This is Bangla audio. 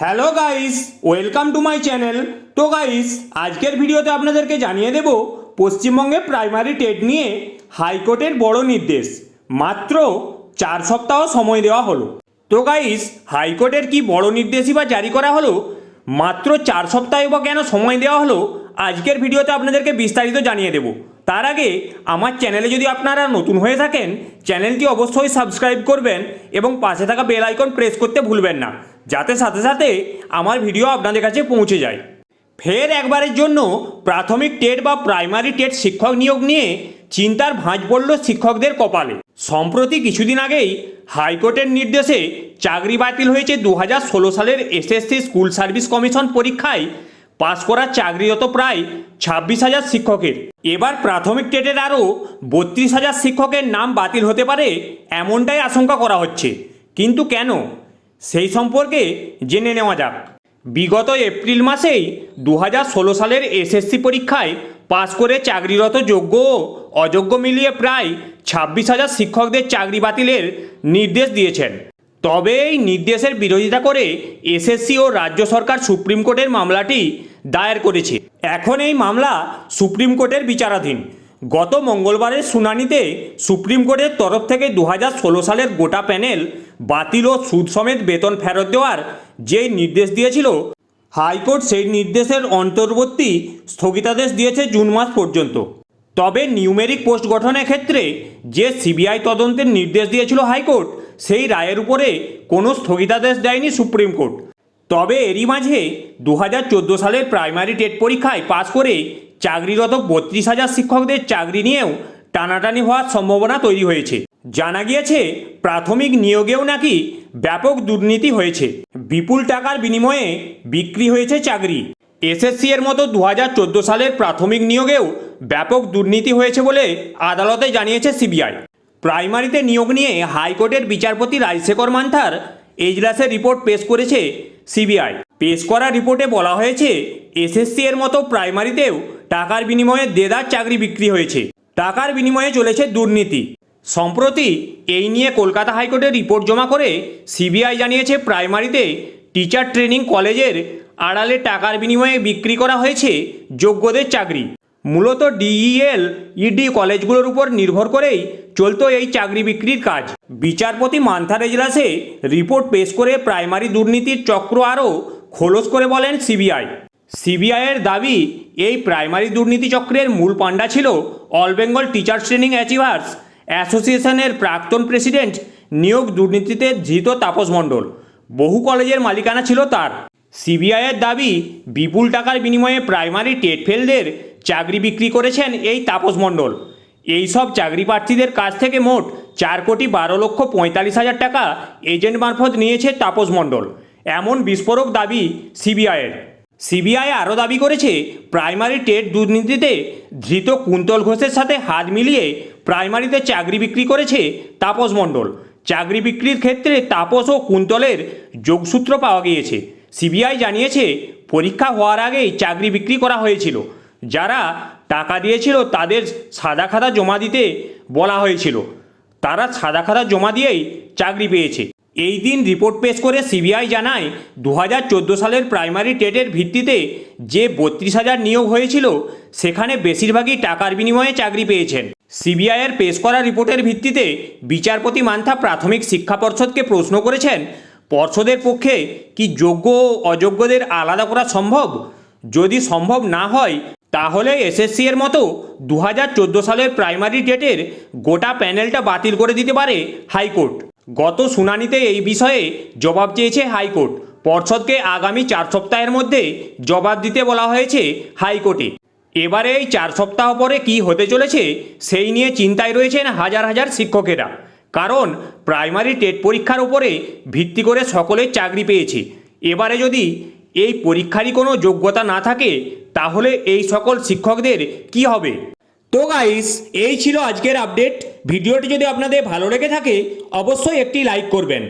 Hello guys, welcome to my channel. তো গাইস, আজকের ভিডিওতে আপনাদেরকে জানিয়ে দেব পশ্চিমবঙ্গে প্রাইমারি টেট নিয়ে হাইকোর্টের বড় নির্দেশ। মাত্র 4 সপ্তাহ সময় দেওয়া হলো। তো গাইস, হাইকোর্টের কি বড় নির্দেশই বা জারি করা হলো, মাত্র 4 সপ্তাহ বা কেন সময় দেওয়া হলো, আজকের ভিডিওতে আপনাদেরকে বিস্তারিত জানিয়ে দেব। তার আগে আমার চ্যানেলে যদি আপনারা নতুন হয়ে থাকেন, চ্যানেলটি অবশ্যই সাবস্ক্রাইব করবেন এবং পাশে থাকা বেল আইকন প্রেস করতে ভুলবেন না, যাতে সাথে সাথে আমার ভিডিও আপনাদের কাছে পৌঁছে যায়। ফের একবারের জন্য প্রাথমিক টেট বা প্রাইমারি টেট শিক্ষক নিয়োগ নিয়ে চিন্তার ভাঁজ পড়ল শিক্ষকদের কপালে। সম্প্রতি কিছুদিন আগেই হাইকোর্টের নির্দেশে চাকরি বাতিল হয়েছে 2016 সালের এসএসসি স্কুল সার্ভিস কমিশন পরীক্ষায় পাস করা চাকরিরত প্রায় 26,000 শিক্ষকের। এবার প্রাথমিক টেটের আরও 32,000 শিক্ষকের নাম বাতিল হতে পারে, এমনটাই আশঙ্কা করা হচ্ছে। কিন্তু কেন, সেই সম্পর্কে জেনে নেওয়া যাক। বিগত এপ্রিল মাসেই 2016 সালের এসএসসি পরীক্ষায় পাস করে চাকরিরত যোগ্য ও অযোগ্য মিলিয়ে প্রায় 26,000 শিক্ষকদের চাকরি বাতিলের নির্দেশ দিয়েছেন। তবে এই নির্দেশের বিরোধিতা করে এসএসসি ও রাজ্য সরকার সুপ্রিম কোর্টের মামলাটি দায়ের করেছে। এখন এই মামলা সুপ্রিম কোর্টের বিচারাধীন। গত মঙ্গলবারের শুনানিতে সুপ্রিম কোর্টের তরফ থেকে 2016 সালের গোটা প্যানেল বাতিল ও সুদ সমেত বেতন ফেরত দেওয়ার যে নির্দেশ দিয়েছিল, হাইকোর্ট সেই নির্দেশের অন্তর্বর্তী স্থগিতাদেশ দিয়েছে জুন মাস পর্যন্ত। তবে নিউমেরিক পোস্ট গঠনের ক্ষেত্রে যে সিবিআই তদন্তের নির্দেশ দিয়েছিল হাইকোর্ট, সেই রায়ের উপরে কোনো স্থগিতাদেশ দেয়নি সুপ্রিম কোর্ট। তবে এরই মাঝে 2014 সালের প্রাইমারি টেট পরীক্ষায় পাস করে চাকরিরত 32,000 শিক্ষকদের চাকরি নিয়েও টানাটানি হওয়ার সম্ভাবনা তৈরি হয়েছে। জানা গিয়েছে প্রাথমিক নিয়োগেও নাকি ব্যাপক দুর্নীতি হয়েছে, বিপুল টাকার বিনিময়ে বিক্রি হয়েছে চাকরি। এসএসসি এর মতো 2014 সালের প্রাথমিক নিয়োগেও ব্যাপক দুর্নীতি হয়েছে বলে আদালতে জানিয়েছে সিবিআই। প্রাইমারিতে নিয়োগ নিয়ে হাইকোর্টের বিচারপতি রাজশেখর মান্থার এজলাসের রিপোর্ট পেশ করেছে সিবিআই। পেশ করা রিপোর্টে বলা হয়েছে, এসএসসি এর মতো প্রাইমারিতেও টাকার বিনিময়ে দেদার চাকরি বিক্রি হয়েছে, টাকার বিনিময়ে চলেছে দুর্নীতি। সম্প্রতি এই নিয়ে কলকাতা হাইকোর্টে রিপোর্ট জমা করে সিবিআই জানিয়েছে প্রাইমারিতে টিচার ট্রেনিং কলেজের আড়ালে টাকার বিনিময়ে বিক্রি করা হয়েছে যোগ্যদের চাকরি। মূলত ডিইএল ইডি কলেজগুলোর উপর নির্ভর করেই চলতো এই চাকরি বিক্রির কাজ। বিচারপতি মান্থার এজলাসে রিপোর্ট পেশ করে প্রাইমারি দুর্নীতির চক্র আরও খোলস করে বলেন সিবিআইয়ের দাবি, এই প্রাইমারি দুর্নীতি চক্রের মূল পাণ্ডা ছিল all Bengal teachers training achievers অ্যাসোসিয়েশনের প্রাক্তন প্রেসিডেন্ট, নিয়োগ দুর্নীতিতে ধৃত তাপস মণ্ডল। বহু কলেজের মালিকানা ছিল তার। সিবিআইয়ের দাবি, বিপুল টাকার বিনিময়ে প্রাইমারি টেট ফেলদের চাকরি বিক্রি করেছেন এই তাপস মণ্ডল। এই সব চাকরি প্রার্থীদের কাছ থেকে মোট 4,12,45,000 টাকা এজেন্ট মারফত নিয়েছে তাপস মণ্ডল, এমন বিস্ফোরক দাবি সিবিআইয়ের। সিবিআই আরও দাবি করেছে, প্রাইমারি টেট দুর্নীতিতে ধৃত কুন্তল ঘোষের সাথে হাত মিলিয়ে প্রাইমারিতে চাকরি বিক্রি করেছে তাপস মণ্ডল। চাকরি বিক্রির ক্ষেত্রে তাপস ও কুন্তলের যোগসূত্র পাওয়া গিয়েছে। সিবিআই জানিয়েছে, পরীক্ষা হওয়ার আগেই চাকরি বিক্রি করা হয়েছিল। যারা টাকা দিয়েছিল তাদের সাদা খাতা জমা দিতে বলা হয়েছিল, তারা সাদা খাতা জমা দিয়েই চাকরি পেয়েছে। এই দিন রিপোর্ট পেশ করে সিবিআই জানায়, 2014 সালের প্রাইমারি টেটের ভিত্তিতে যে 32,000 নিয়োগ হয়েছিল, সেখানে বেশিরভাগই টাকার বিনিময়ে চাকরি পেয়েছেন। সিবিআইয়ের পেশ করা রিপোর্টের ভিত্তিতে বিচারপতি মান্থা প্রাথমিক শিক্ষা পর্ষদকে প্রশ্ন করেছেন, পর্ষদের পক্ষে কি যোগ্য ও অযোগ্যদের আলাদা করা সম্ভব? যদি সম্ভব না হয়, তাহলে এসএসসি এর মতো 2014 সালের প্রাইমারি টেটের গোটা প্যানেলটা বাতিল করে দিতে পারে হাইকোর্ট। গত শুনানিতে এই বিষয়ে জবাব চেয়েছে হাইকোর্ট। পর্ষদকে আগামী 4 সপ্তাহের মধ্যে জবাব দিতে বলা হয়েছে হাইকোর্টে। এবারে এই 4 সপ্তাহ পরে কি হতে চলেছে, সেই নিয়ে চিন্তায় রয়েছেন হাজার হাজার শিক্ষকেরা। কারণ প্রাইমারি টেট পরীক্ষার উপরে ভিত্তি করে সকলের চাকরি পেয়েছে। এবারে যদি এই পরীক্ষারই কোনো যোগ্যতা না থাকে, তাহলে এই সকল শিক্ষকদের কি হবে? তো গাইস, এই ছিল আজকের আপডেট। ভিডিওটি যদি আপনাদের ভালো লেগে থাকে, অবশ্যই একটি লাইক করবেন।